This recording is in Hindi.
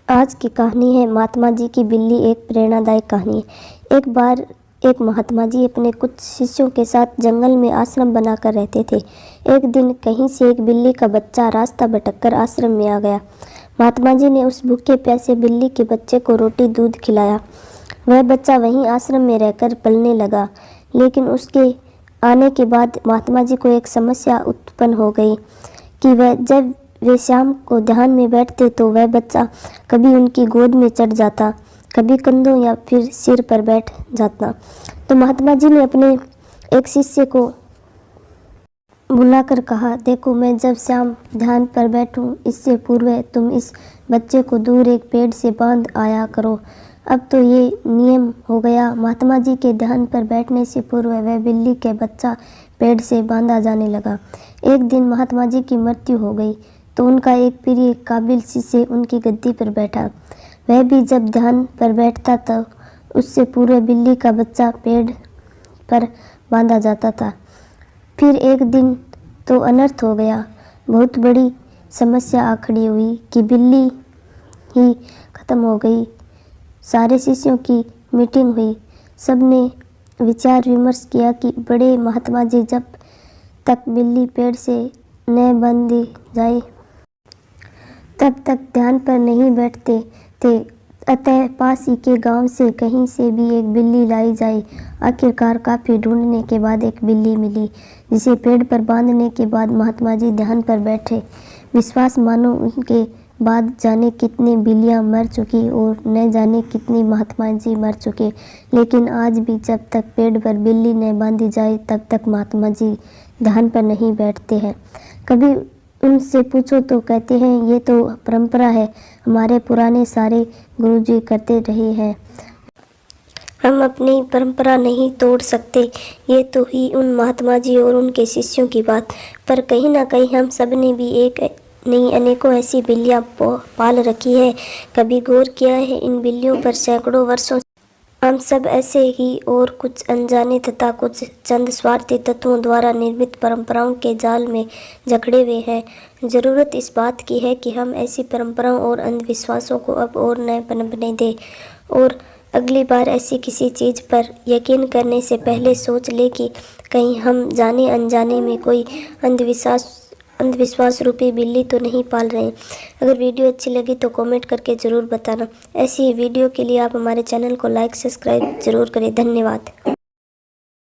आज की कहानी है महात्मा जी की बिल्ली। एक प्रेरणादायक कहानी है। एक बार एक महात्मा जी अपने कुछ शिष्यों के साथ जंगल में आश्रम बनाकर रहते थे। एक दिन कहीं से एक बिल्ली का बच्चा रास्ता भटककर आश्रम में आ गया। महात्मा जी ने उस भूखे प्यासे बिल्ली के बच्चे को रोटी दूध खिलाया। वह बच्चा वहीं आश्रम में रहकर पलने लगा, लेकिन उसके आने के बाद महात्मा जी को एक समस्या उत्पन्न हो गई कि वह जब वे शाम को ध्यान में बैठते तो वह बच्चा कभी उनकी गोद में चढ़ जाता, कभी कंधों या फिर सिर पर बैठ जाता। तो महात्मा जी ने अपने एक शिष्य को बुलाकर कहा, देखो, मैं जब शाम ध्यान पर बैठूं, इससे पूर्व तुम इस बच्चे को दूर एक पेड़ से बांध आया करो। अब तो ये नियम हो गया। महात्मा जी के ध्यान पर बैठने से पूर्व वह बिल्ली के बच्चा पेड़ से बांधा जाने लगा। एक दिन महात्मा जी की मृत्यु हो गई तो उनका एक प्रिय काबिल शिष्य उनकी गद्दी पर बैठा। वह भी जब ध्यान पर बैठता तो उससे पूर्व बिल्ली का बच्चा पेड़ पर बांधा जाता था। फिर एक दिन तो अनर्थ हो गया। बहुत बड़ी समस्या आ खड़ी हुई कि बिल्ली ही खत्म हो गई। सारे शिष्यों की मीटिंग हुई। सबने विचार विमर्श किया कि बड़े महात्मा जी जब तक बिल्ली पेड़ से न बांधी जाए तब तक ध्यान पर नहीं बैठते थे। अतः पास ही के गांव से कहीं से भी एक बिल्ली लाई जाए। आखिरकार काफ़ी ढूंढने के बाद एक बिल्ली मिली, जिसे पेड़ पर बांधने के बाद महात्मा जी ध्यान पर बैठे। विश्वास मानो उनके बाद जाने कितनी बिल्लियां मर चुकी और न जाने कितनी महात्मा जी मर चुके, लेकिन आज भी जब तक पेड़ पर बिल्ली न बांधी जाए तब तक महात्मा जी ध्यान पर नहीं बैठते हैं। कभी उनसे पूछो तो कहते हैं, ये तो परंपरा है, हमारे पुराने सारे गुरुजी करते रहे हैं, हम अपनी परंपरा नहीं तोड़ सकते। ये तो ही उन महात्मा जी और उनके शिष्यों की बात। पर कहीं ना कहीं हम सब ने भी एक नहीं अनेकों ऐसी बिल्लियां पाल रखी है। कभी गौर किया है इन बिल्लियों पर सैकड़ों वर्षों हम सब ऐसे ही और कुछ अनजाने तथा कुछ चंद स्वार्थी तत्वों द्वारा निर्मित परंपराओं के जाल में जकड़े हुए हैं। ज़रूरत इस बात की है कि हम ऐसी परंपराओं और अंधविश्वासों को अब और न पनपने दें और अगली बार ऐसी किसी चीज़ पर यकीन करने से पहले सोच ले कि कहीं हम जाने अनजाने में कोई अंधविश्वास रूपी बिल्ली तो नहीं पाल रहे हैं। अगर वीडियो अच्छी लगी तो कमेंट करके ज़रूर बताना। ऐसी ही वीडियो के लिए आप हमारे चैनल को लाइक सब्सक्राइब ज़रूर करें। धन्यवाद।